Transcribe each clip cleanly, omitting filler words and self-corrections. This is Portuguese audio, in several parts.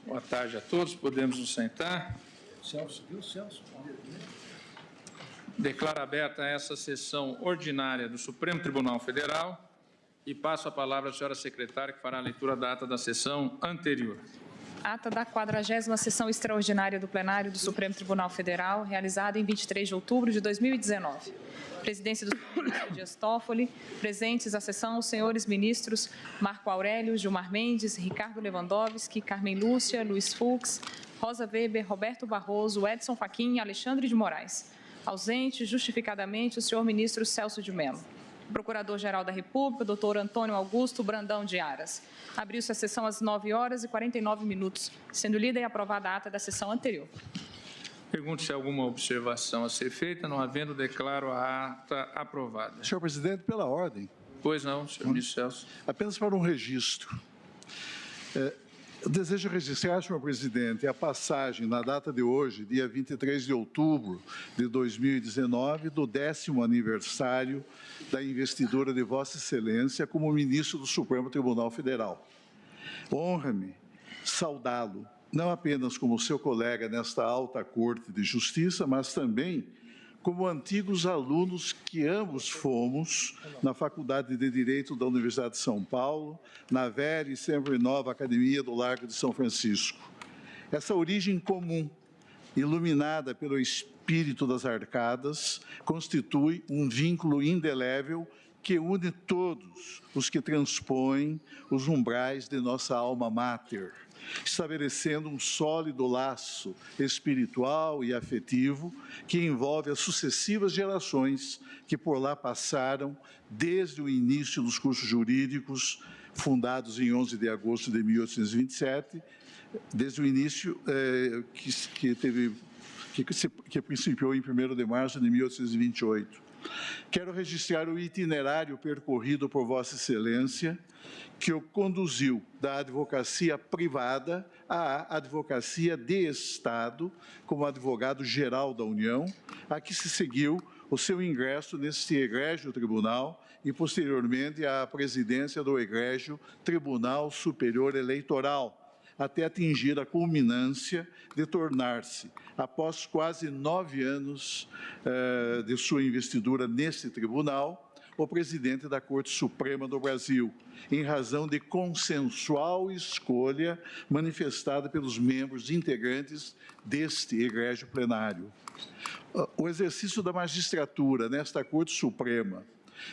Boa tarde a todos. Podemos nos sentar. Celso, viu, Celso? Declaro aberta essa sessão ordinária do Supremo Tribunal Federal e passo a palavra à senhora secretária, que fará a leitura da ata da sessão anterior. Ata da 40ª sessão extraordinária do plenário do Supremo Tribunal Federal, realizada em 23 de outubro de 2019. Presidência do senhor ministro Dias Toffoli, presentes à sessão os senhores ministros Marco Aurélio, Gilmar Mendes, Ricardo Lewandowski, Carmen Lúcia, Luiz Fux, Rosa Weber, Roberto Barroso, Edson Fachin e Alexandre de Moraes. Ausente, justificadamente, o senhor ministro Celso de Mello. Procurador-Geral da República, doutor Antônio Augusto Brandão de Aras. Abriu-se a sessão às 9h49, sendo lida e aprovada a ata da sessão anterior. Pergunto se há alguma observação a ser feita. Não havendo, declaro a ata aprovada. Senhor presidente, pela ordem. Pois não, senhor ministro Celso. Apenas para um registro. Eu desejo registrar, senhor presidente, a passagem na data de hoje, dia 23 de outubro de 2019, do 10º aniversário da investidura de Vossa Excelência como ministro do Supremo Tribunal Federal. Honra-me saudá-lo, não apenas como seu colega nesta alta Corte de Justiça, mas também como antigos alunos que ambos fomos na Faculdade de Direito da Universidade de São Paulo, na velha e sempre nova Academia do Largo de São Francisco. Essa origem comum, iluminada pelo espírito das arcadas, constitui um vínculo indelével que une todos os que transpõem os umbrais de nossa alma máter, estabelecendo um sólido laço espiritual e afetivo que envolve as sucessivas gerações que por lá passaram desde o início dos cursos jurídicos, fundados em 11 de agosto de 1827, desde o início que principiou em 1º de março de 1828. Quero registrar o itinerário percorrido por Vossa Excelência, que o conduziu da advocacia privada à advocacia de Estado, como advogado-geral da União, a que se seguiu o seu ingresso neste egrégio tribunal e, posteriormente, à presidência do egrégio Tribunal Superior Eleitoral, até atingir a culminância de tornar-se, após quase 9 anos de sua investidura neste tribunal, o presidente da Corte Suprema do Brasil, em razão de consensual escolha manifestada pelos membros integrantes deste egrégio plenário. O exercício da magistratura nesta Corte Suprema,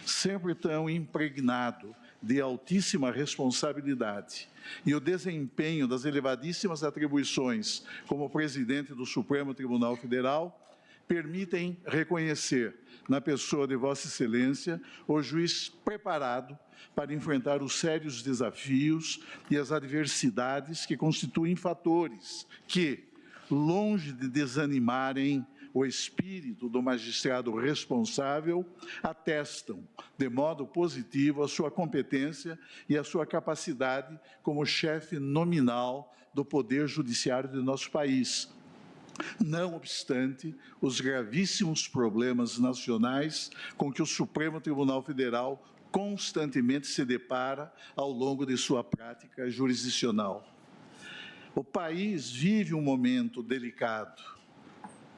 sempre tão impregnado de altíssima responsabilidade, e o desempenho das elevadíssimas atribuições como presidente do Supremo Tribunal Federal permitem reconhecer, na pessoa de Vossa Excelência, o juiz preparado para enfrentar os sérios desafios e as adversidades que constituem fatores que, longe de desanimarem o espírito do magistrado responsável, atestam de modo positivo a sua competência e a sua capacidade como chefe nominal do Poder Judiciário de nosso país. Não obstante os gravíssimos problemas nacionais com que o Supremo Tribunal Federal constantemente se depara ao longo de sua prática jurisdicional. O país vive um momento delicado,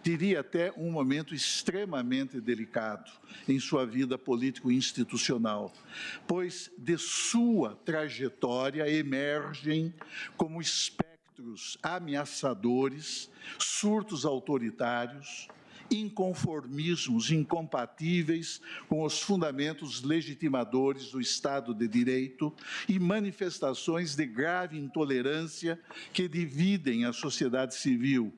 diria até um momento extremamente delicado em sua vida político-institucional, pois de sua trajetória emergem como espectros ameaçadores, surtos autoritários, inconformismos incompatíveis com os fundamentos legitimadores do Estado de Direito e manifestações de grave intolerância que dividem a sociedade civil,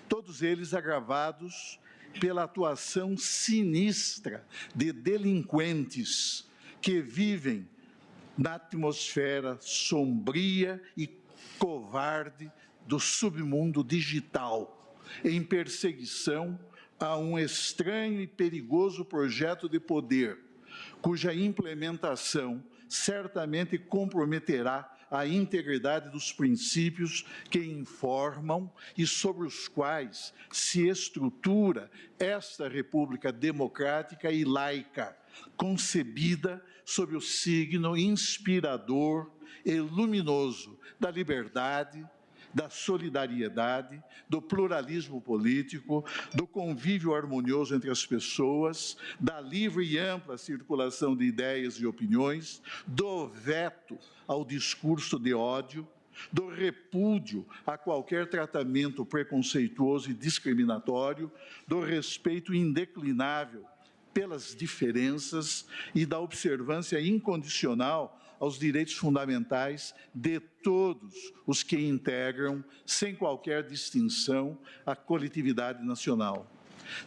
todos eles agravados pela atuação sinistra de delinquentes que vivem na atmosfera sombria e covarde do submundo digital, em perseguição a um estranho e perigoso projeto de poder, cuja implementação certamente comprometerá a integridade dos princípios que informam e sobre os quais se estrutura esta República democrática e laica, concebida sob o signo inspirador e luminoso da liberdade, da solidariedade, do pluralismo político, do convívio harmonioso entre as pessoas, da livre e ampla circulação de ideias e opiniões, do veto ao discurso de ódio, do repúdio a qualquer tratamento preconceituoso e discriminatório, do respeito indeclinável pelas diferenças e da observância incondicional aos direitos fundamentais de todos os que integram, sem qualquer distinção, a coletividade nacional.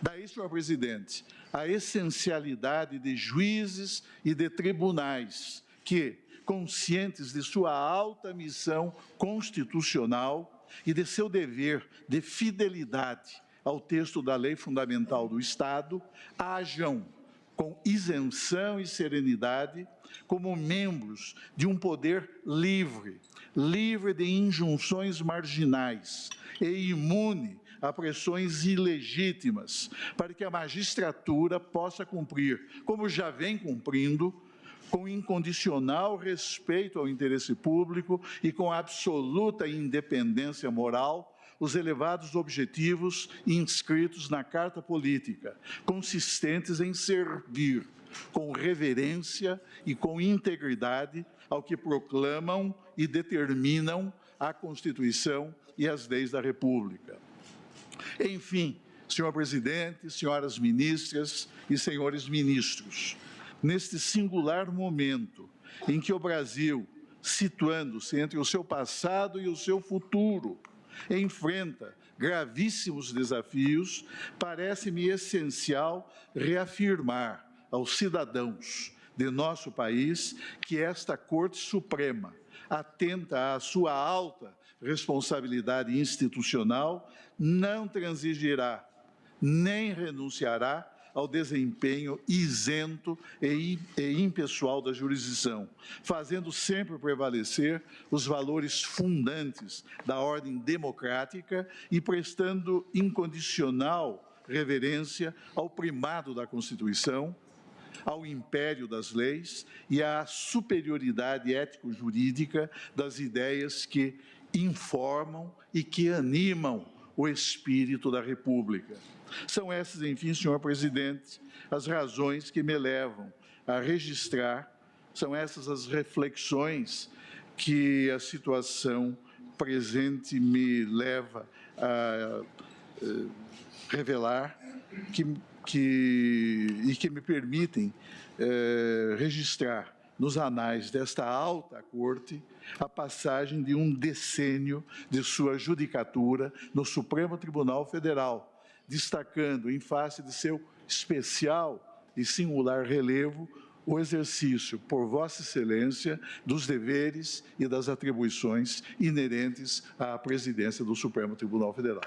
Daí, senhor presidente, a essencialidade de juízes e de tribunais que, conscientes de sua alta missão constitucional e de seu dever de fidelidade ao texto da Lei Fundamental do Estado, hajam com isenção e serenidade como membros de um poder livre, livre de injunções marginais e imune a pressões ilegítimas, para que a magistratura possa cumprir, como já vem cumprindo, com incondicional respeito ao interesse público e com absoluta independência moral, os elevados objetivos inscritos na Carta Política, consistentes em servir com reverência e com integridade ao que proclamam e determinam a Constituição e as leis da República. Enfim, senhor presidente, senhoras ministras e senhores ministros, neste singular momento em que o Brasil, situando-se entre o seu passado e o seu futuro, enfrenta gravíssimos desafios, parece-me essencial reafirmar aos cidadãos de nosso país que esta Corte Suprema, atenta à sua alta responsabilidade institucional, não transigirá nem renunciará ao desempenho isento e impessoal da jurisdição, fazendo sempre prevalecer os valores fundantes da ordem democrática e prestando incondicional reverência ao primado da Constituição, ao império das leis e à superioridade ético-jurídica das ideias que informam e que animam o espírito da República. São essas, enfim, senhor presidente, as razões que me levam a registrar, são essas as reflexões que a situação presente me leva a revelar, e que me permitem registrar nos anais desta alta corte a passagem de um decênio de sua judicatura no Supremo Tribunal Federal, destacando, em face de seu especial e singular relevo, o exercício por Vossa Excelência dos deveres e das atribuições inerentes à presidência do Supremo Tribunal Federal.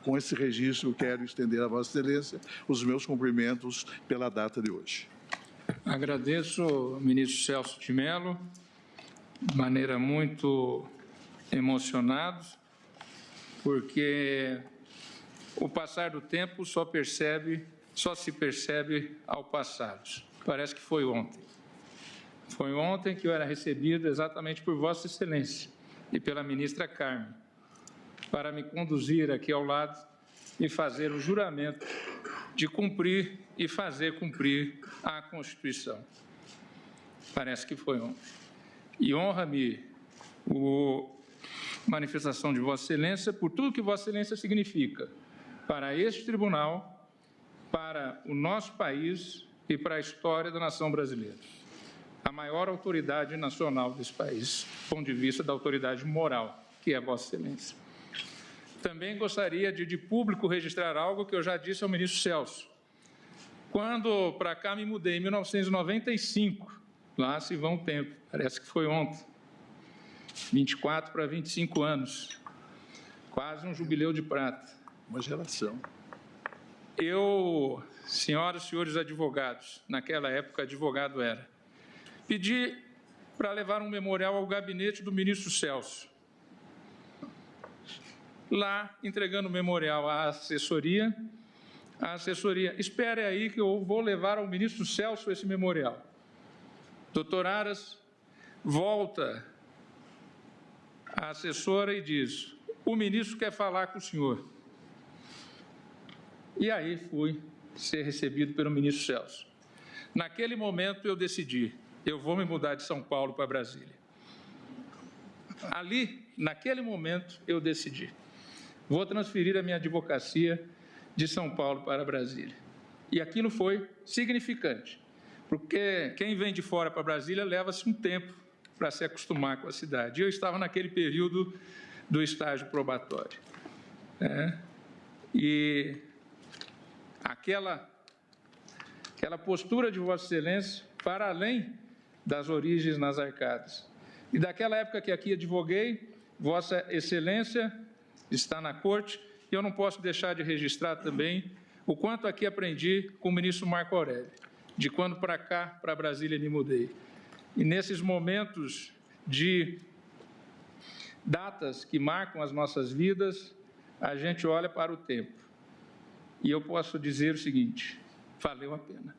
Com esse registro, quero estender a Vossa Excelência os meus cumprimentos pela data de hoje. Agradeço ao ministro Celso de Mello, de maneira muito emocionado, porque o passar do tempo só se percebe ao passado. Parece que foi ontem. Foi ontem que eu era recebido exatamente por Vossa Excelência e pela ministra Carmen, para me conduzir aqui ao lado e fazer o juramento de cumprir e fazer cumprir a Constituição. Parece que foi ontem. E honra-me a manifestação de Vossa Excelência por tudo que Vossa Excelência significa para este tribunal, para o nosso país e para a história da nação brasileira. A maior autoridade nacional desse país, do ponto de vista da autoridade moral, que é Vossa Excelência. Também gostaria de público registrar algo que eu já disse ao ministro Celso. Quando para cá me mudei, em 1995, lá se vão um tempo, parece que foi ontem, 24 para 25 anos, quase um jubileu de prata. Uma geração. Eu, senhoras e senhores advogados, naquela época advogado era, pedi para levar um memorial ao gabinete do ministro Celso. Lá, entregando o memorial à assessoria, espere aí que eu vou levar ao ministro Celso esse memorial. Doutor Aras volta à assessora e diz, o ministro quer falar com o senhor. E aí fui ser recebido pelo ministro Celso. Naquele momento eu decidi, eu vou me mudar de São Paulo para Brasília. Ali, naquele momento, eu decidi, vou transferir a minha advocacia de São Paulo para Brasília. E aquilo foi significante, porque quem vem de fora para Brasília leva-se um tempo para se acostumar com a cidade. E eu estava naquele período do estágio probatório. E aquela postura de Vossa Excelência, para além das origens nas arcadas. E daquela época que aqui advoguei, Vossa Excelência está na corte, e eu não posso deixar de registrar também o quanto aqui aprendi com o ministro Marco Aurélio, de quando para cá, para Brasília, me mudei. E nesses momentos de datas que marcam as nossas vidas, a gente olha para o tempo. E eu posso dizer o seguinte, valeu a pena.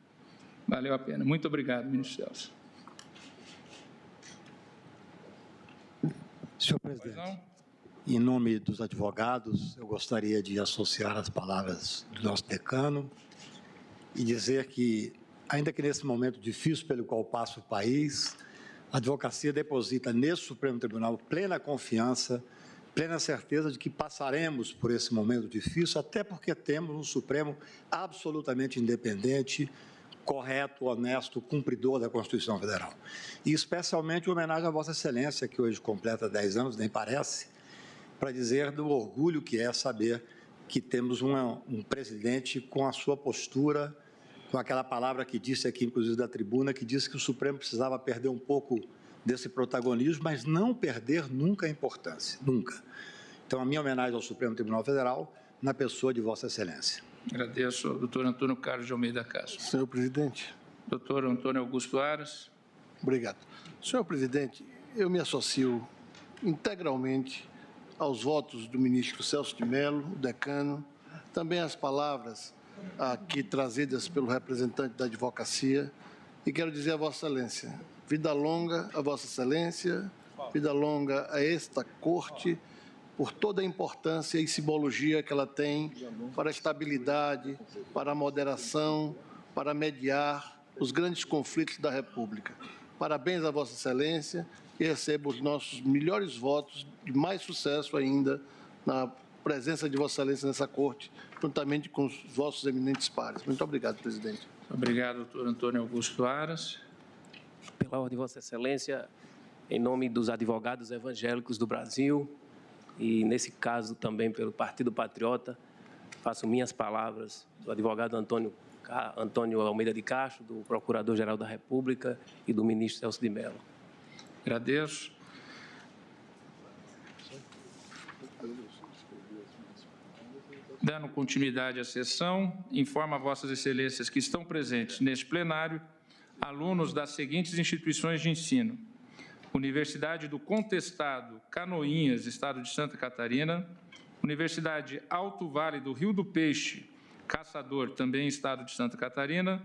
Valeu a pena. Muito obrigado, ministro Celso. Senhor presidente, em nome dos advogados, eu gostaria de associar as palavras do nosso decano e dizer que, ainda que nesse momento difícil pelo qual passa o país, a advocacia deposita nesse Supremo Tribunal plena confiança, plena certeza de que passaremos por esse momento difícil, até porque temos um Supremo absolutamente independente, correto, honesto, cumpridor da Constituição Federal. E especialmente homenagem a Vossa Excelência, que hoje completa 10 anos, nem parece, para dizer do orgulho que é saber que temos um presidente com a sua postura, com aquela palavra que disse aqui, inclusive da tribuna, que disse que o Supremo precisava perder um pouco desse protagonismo, mas não perder nunca a importância, nunca. Então, a minha homenagem ao Supremo Tribunal Federal, na pessoa de Vossa Excelência. Agradeço ao doutor Antônio Carlos de Almeida Castro. Senhor presidente. Doutor Antônio Augusto Aras. Obrigado. Senhor presidente, eu me associo integralmente aos votos do ministro Celso de Mello, o decano, também às palavras aqui trazidas pelo representante da advocacia, e quero dizer a Vossa Excelência, vida longa a Vossa Excelência, vida longa a esta corte, por toda a importância e simbologia que ela tem para a estabilidade, para a moderação, para mediar os grandes conflitos da República. Parabéns a Vossa Excelência e recebo os nossos melhores votos de mais sucesso ainda na presença de Vossa Excelência nessa corte, juntamente com os vossos eminentes pares. Muito obrigado, presidente. Obrigado, doutor Antônio Augusto Aras. Pela ordem de Vossa Excelência, em nome dos advogados evangélicos do Brasil, e, nesse caso, também pelo Partido Patriota, faço minhas palavras do advogado Antônio Almeida de Castro, do Procurador-Geral da República e do ministro Celso de Mello. Agradeço. Dando continuidade à sessão, informo a Vossas Excelências que estão presentes neste plenário alunos das seguintes instituições de ensino: Universidade do Contestado, Canoinhas, Estado de Santa Catarina, Universidade Alto Vale do Rio do Peixe, Caçador, também Estado de Santa Catarina,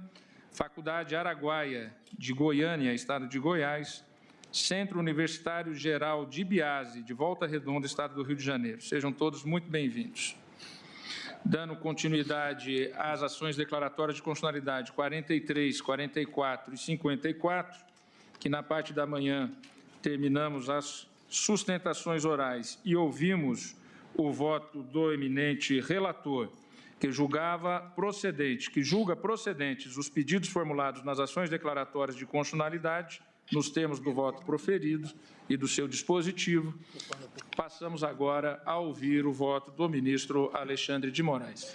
Faculdade Araguaia de Goiânia, Estado de Goiás, Centro Universitário Geral de Biase, de Volta Redonda, Estado do Rio de Janeiro. Sejam todos muito bem-vindos. Dando continuidade às ações declaratórias de constitucionalidade 43, 44 e 54, que na parte da manhã terminamos as sustentações orais e ouvimos o voto do eminente relator, que julga procedentes os pedidos formulados nas ações declaratórias de constitucionalidade, nos termos do voto proferido e do seu dispositivo. Passamos agora a ouvir o voto do ministro Alexandre de Moraes.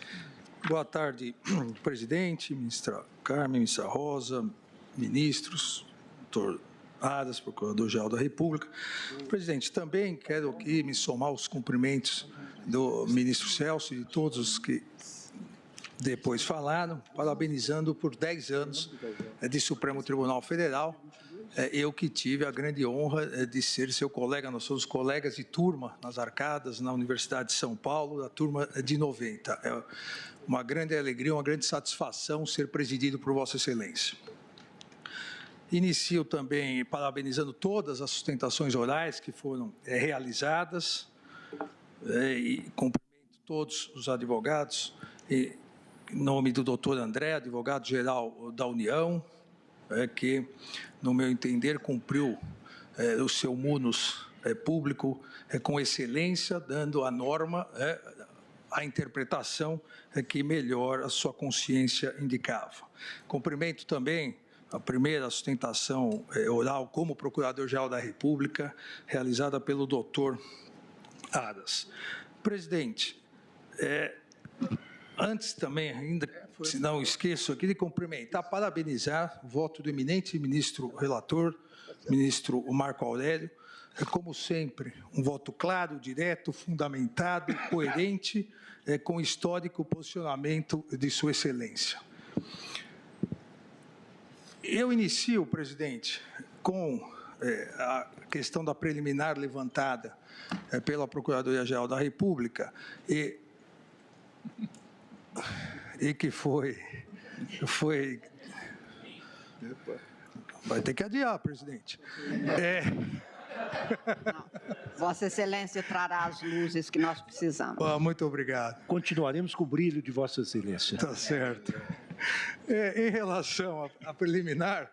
Boa tarde, presidente, ministra Carmen, ministra Rosa, ministros, doutor Aras, Procurador-Geral da República. Presidente, também quero aqui me somar aos cumprimentos do ministro Celso e de todos os que depois falaram, parabenizando por 10 anos de Supremo Tribunal Federal. Eu que tive a grande honra de ser seu colega, nós somos colegas de turma nas arcadas, na Universidade de São Paulo, da turma de 90. É uma grande alegria, uma grande satisfação ser presidido por Vossa Excelência. Inicio também parabenizando todas as sustentações orais que foram realizadas. e cumprimento todos os advogados, em nome do doutor André, advogado-geral da União, que, no meu entender, cumpriu o seu munus público com excelência, dando à norma a interpretação que melhor a sua consciência indicava. Cumprimento também a primeira sustentação oral como Procurador-Geral da República, realizada pelo doutor Aras. Presidente, antes também, ainda, se não esqueço aqui de cumprimentar, parabenizar o voto do eminente ministro relator, ministro Marco Aurélio, como sempre, um voto claro, direto, fundamentado, coerente, com histórico posicionamento de Sua Excelência. Eu inicio, presidente, com a questão da preliminar levantada pela Procuradoria-Geral da República e que foi... Vai ter que adiar, presidente. Não. Vossa Excelência trará as luzes que nós precisamos. Muito obrigado. Continuaremos com o brilho de Vossa Excelência. Tá certo. Em relação à preliminar,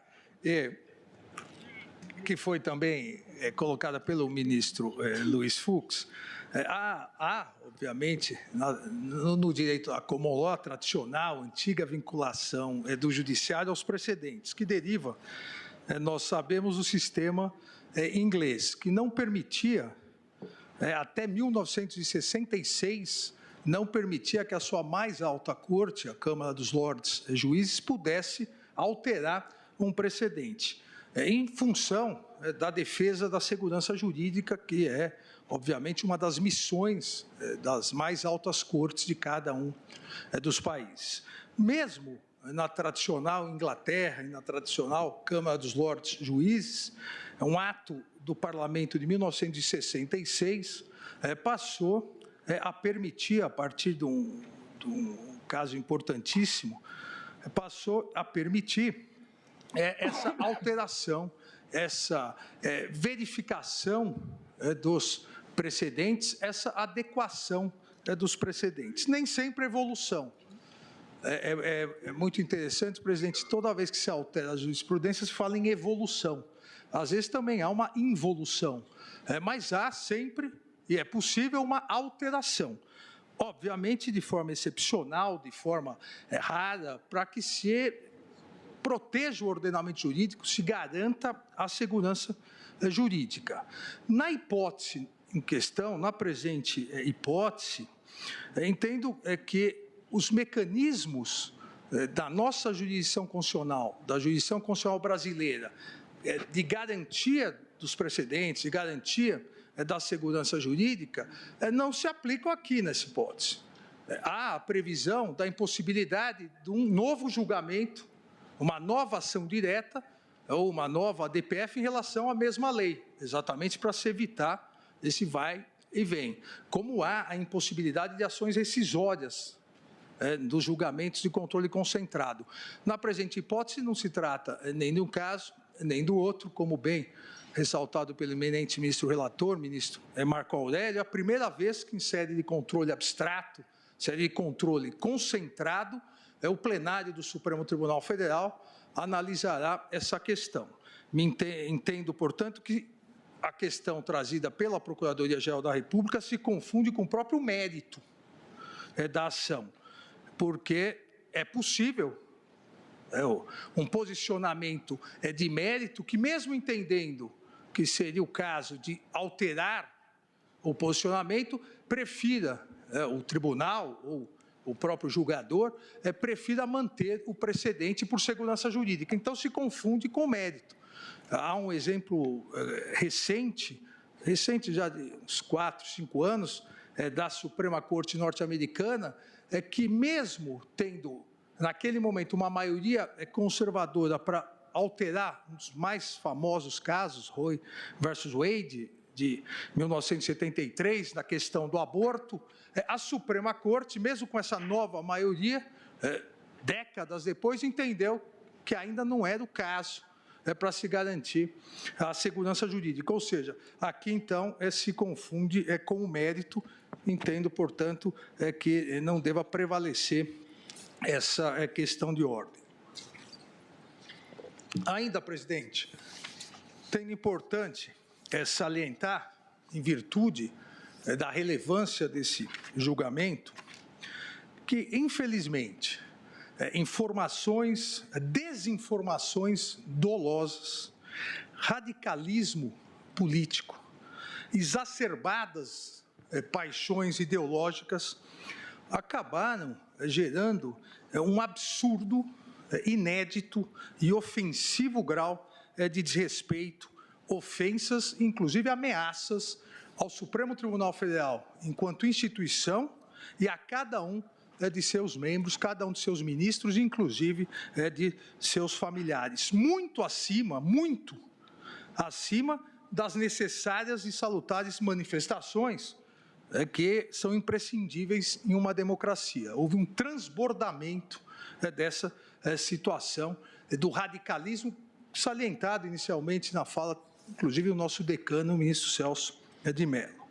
que foi também colocada pelo ministro Luiz Fux, há, obviamente, no direito à common law tradicional, antiga vinculação do judiciário aos precedentes, que deriva, nós sabemos, do sistema inglês, que não permitia, até 1966, não permitia que a sua mais alta corte, a Câmara dos Lordes Juízes, pudesse alterar um precedente, em função da defesa da segurança jurídica, que é, obviamente, uma das missões das mais altas cortes de cada um dos países. Mesmo na tradicional Inglaterra e na tradicional Câmara dos Lordes Juízes, um ato do Parlamento de 1966 passou a permitir, a partir de um caso importantíssimo, passou a permitir essa alteração, essa verificação dos precedentes, essa adequação dos precedentes. Nem sempre evolução. É muito interessante, presidente, toda vez que se altera a jurisprudência, se fala em evolução. Às vezes também há uma involução, mas há sempre, e é possível, uma alteração. Obviamente, de forma excepcional, de forma rara, para que se proteja o ordenamento jurídico, se garanta a segurança jurídica. Na hipótese em questão, na presente hipótese, entendo que os mecanismos da nossa jurisdição constitucional, da jurisdição constitucional brasileira, de garantia dos precedentes, de garantia da segurança jurídica, não se aplicam aqui nessa hipótese. Há a previsão da impossibilidade de um novo julgamento, uma nova ação direta ou uma nova DPF em relação à mesma lei, exatamente para se evitar esse vai e vem. Como há a impossibilidade de ações rescisórias dos julgamentos de controle concentrado. Na presente hipótese, não se trata nem de um caso, nem do outro, como bem ressaltado pelo eminente ministro relator, ministro Marco Aurélio, a primeira vez que em sede de controle abstrato, sede de controle concentrado, o plenário do Supremo Tribunal Federal analisará essa questão. Entendo, portanto, que a questão trazida pela Procuradoria-Geral da República se confunde com o próprio mérito da ação, porque é possível um posicionamento de mérito que, mesmo entendendo que seria o caso de alterar o posicionamento, prefira o tribunal ou o próprio julgador, prefira manter o precedente por segurança jurídica. Então, se confunde com o mérito. Há um exemplo recente já de uns 4, 5 anos, da Suprema Corte norte-americana, que mesmo tendo, naquele momento, uma maioria conservadora para alterar um dos mais famosos casos, Roe versus Wade, de 1973, na questão do aborto, a Suprema Corte, mesmo com essa nova maioria, décadas depois, entendeu que ainda não era o caso para se garantir a segurança jurídica. Ou seja, aqui, então, se confunde com o mérito, entendo, portanto, que não deva prevalecer essa questão de ordem. Ainda, presidente, tenho importante salientar, em virtude da relevância desse julgamento, que, infelizmente, desinformações dolosas, radicalismo político, exacerbadas paixões ideológicas, acabaram gerando um absurdo, inédito e ofensivo grau de desrespeito, ofensas, inclusive ameaças ao Supremo Tribunal Federal enquanto instituição e a cada um de seus membros, cada um de seus ministros, inclusive de seus familiares. Muito acima das necessárias e salutares manifestações que são imprescindíveis em uma democracia. Houve um transbordamento dessa situação do radicalismo salientado inicialmente na fala, inclusive, do nosso decano, o ministro Celso de Mello.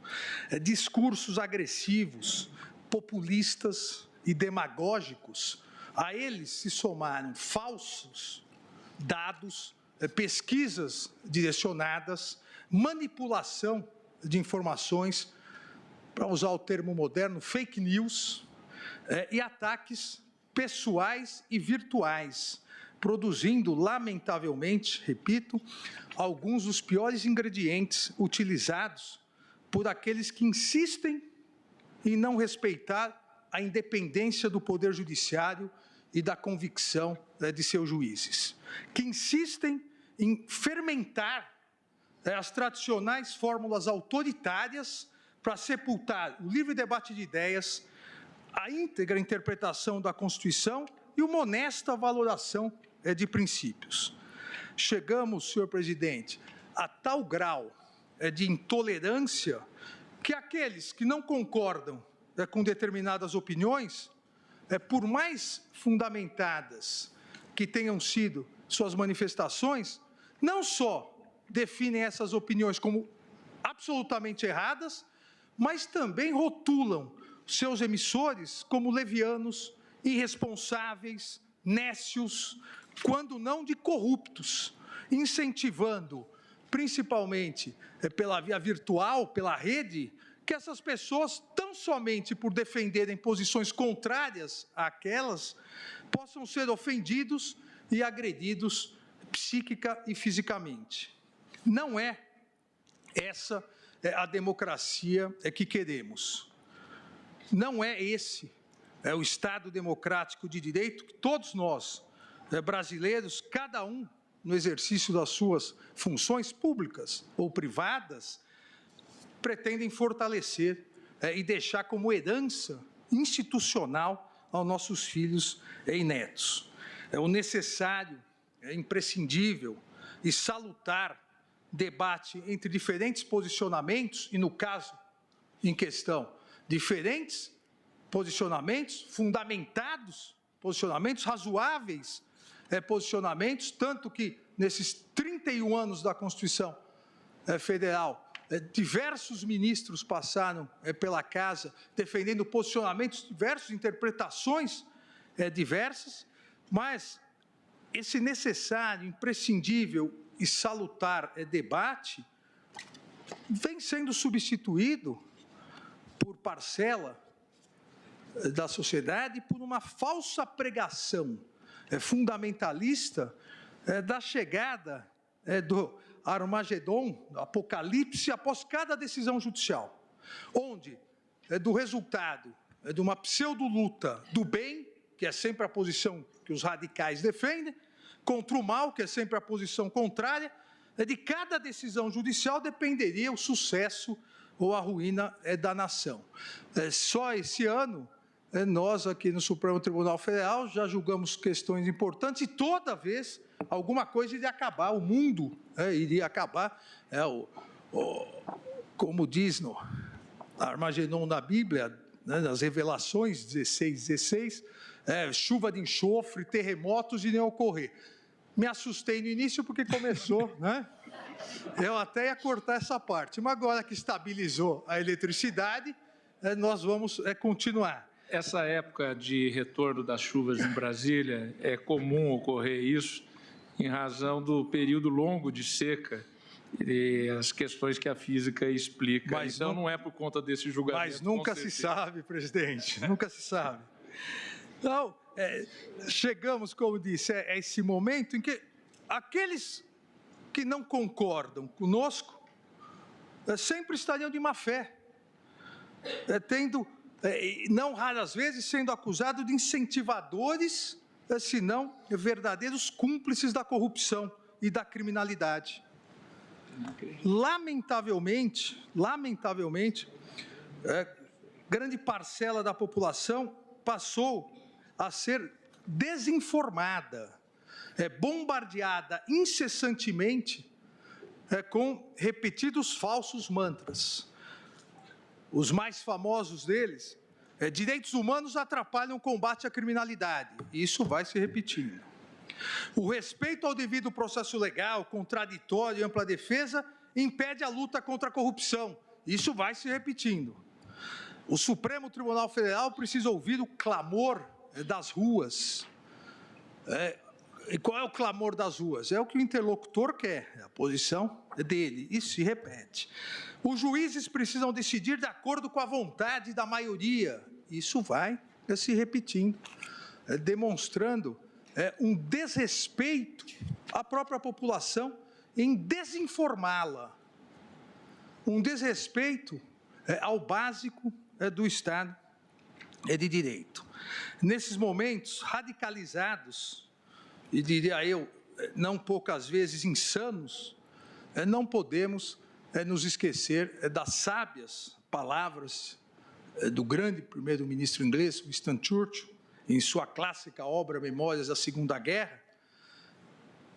Discursos agressivos, populistas e demagógicos, a eles se somaram falsos dados, pesquisas direcionadas, manipulação de informações, para usar o termo moderno, fake news, e ataques pessoais e virtuais, produzindo, lamentavelmente, repito, alguns dos piores ingredientes utilizados por aqueles que insistem em não respeitar a independência do Poder Judiciário e da convicção de seus juízes, que insistem em fermentar as tradicionais fórmulas autoritárias para sepultar o livre debate de ideias, a íntegra interpretação da Constituição e uma honesta valoração de princípios. Chegamos, senhor presidente, a tal grau de intolerância que aqueles que não concordam com determinadas opiniões, por mais fundamentadas que tenham sido suas manifestações, não só definem essas opiniões como absolutamente erradas, mas também rotulam seus emissores como levianos, irresponsáveis, nécios, quando não de corruptos, incentivando, principalmente pela via virtual, pela rede, que essas pessoas, tão somente por defenderem posições contrárias àquelas, possam ser ofendidos e agredidos psíquica e fisicamente. Não é essa a democracia que queremos. Não é esse o Estado democrático de direito que todos nós, brasileiros, cada um no exercício das suas funções públicas ou privadas, pretendem fortalecer e deixar como herança institucional aos nossos filhos e netos. É o necessário, imprescindível e salutar debate entre diferentes posicionamentos, e no caso em questão, diferentes posicionamentos fundamentados, posicionamentos razoáveis, posicionamentos, tanto que nesses 31 anos da Constituição Federal, diversos ministros passaram pela casa defendendo posicionamentos diversos, interpretações diversas, mas esse necessário, imprescindível e salutar debate vem sendo substituído por parcela da sociedade por uma falsa pregação fundamentalista da chegada do Armagedon, do Apocalipse, após cada decisão judicial, onde do resultado de uma pseudo-luta do bem, que é sempre a posição que os radicais defendem, contra o mal, que é sempre a posição contrária, de cada decisão judicial dependeria o sucesso ou a ruína da nação. Só esse ano, nós aqui no Supremo Tribunal Federal já julgamos questões importantes e toda vez alguma coisa iria acabar, o mundo iria acabar, como diz no Armagedon da Bíblia, nas Revelações 16, chuva de enxofre, terremotos iriam ocorrer. Me assustei no início porque começou, eu até ia cortar essa parte, mas agora que estabilizou a eletricidade, nós vamos continuar. Essa época de retorno das chuvas em Brasília, é comum ocorrer isso em razão do período longo de seca e as questões que a física explica. Mas então, não é por conta desse julgamento. Mas nunca se sabe, presidente, nunca se sabe. Então, chegamos, como disse, a esse momento em que aqueles que não concordam conosco sempre estariam de má fé, não raras vezes sendo acusados de incentivadores, se não verdadeiros cúmplices da corrupção e da criminalidade. Lamentavelmente, grande parcela da população passou a ser desinformada, bombardeada incessantemente com repetidos falsos mantras. Os mais famosos deles, direitos humanos atrapalham o combate à criminalidade. Isso vai se repetindo. O respeito ao devido processo legal, contraditório e ampla defesa impede a luta contra a corrupção. Isso vai se repetindo. O Supremo Tribunal Federal precisa ouvir o clamor das ruas. E qual é o clamor das ruas? É o que o interlocutor quer, a posição dele, e se repete. Os juízes precisam decidir de acordo com a vontade da maioria. Isso vai se repetindo, demonstrando um desrespeito à própria população em desinformá-la, um desrespeito ao básico do Estado de Direito. Nesses momentos radicalizados, e diria eu, não poucas vezes insanos, não podemos nos esquecer das sábias palavras do grande primeiro-ministro inglês, Winston Churchill, em sua clássica obra Memórias da Segunda Guerra,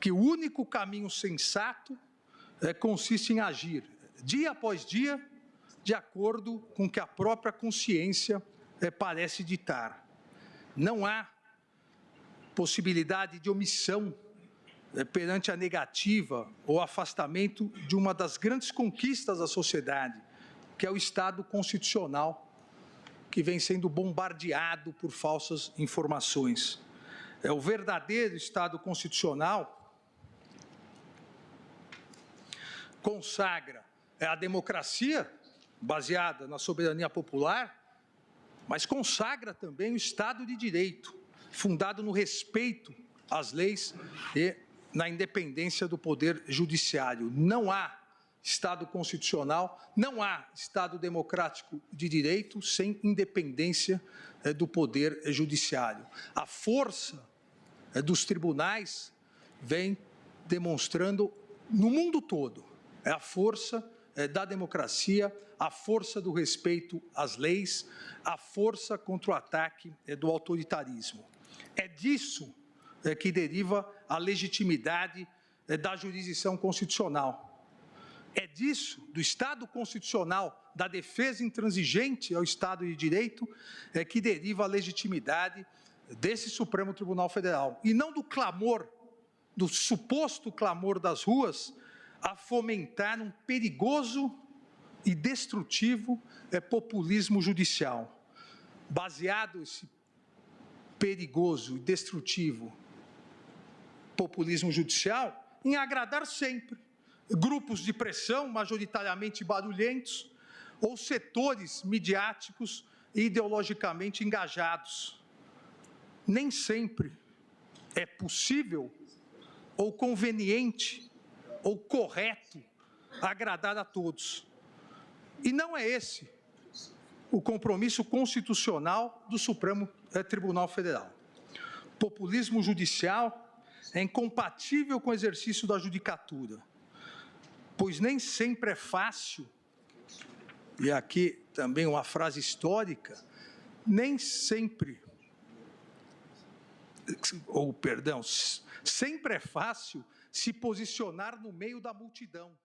que o único caminho sensato consiste em agir, dia após dia, de acordo com o que a própria consciência parece ditar. Não há possibilidade de omissão perante a negativa ou afastamento de uma das grandes conquistas da sociedade, que é o Estado constitucional, que vem sendo bombardeado por falsas informações. O verdadeiro Estado constitucional consagra a democracia baseada na soberania popular, mas consagra também o Estado de Direito, fundado no respeito às leis e na independência do poder judiciário. Não há Estado constitucional, não há Estado democrático de direito sem independência do poder judiciário. A força dos tribunais vem demonstrando no mundo todo a força da democracia, a força do respeito às leis, a força contra o ataque do autoritarismo. É disso que deriva a legitimidade da jurisdição constitucional. É disso, do Estado constitucional, da defesa intransigente ao Estado de Direito, que deriva a legitimidade desse Supremo Tribunal Federal. E não do clamor, do suposto clamor das ruas, a fomentar um perigoso e destrutivo populismo judicial. Baseado esse perigoso e destrutivo populismo judicial em agradar sempre grupos de pressão majoritariamente barulhentos ou setores midiáticos e ideologicamente engajados. Nem sempre é possível ou conveniente ou correto agradar a todos. E não é esse o compromisso constitucional do Supremo Tribunal Federal. Populismo judicial é incompatível com o exercício da judicatura, pois nem sempre é fácil, e aqui também uma frase histórica, sempre é fácil se posicionar no meio da multidão.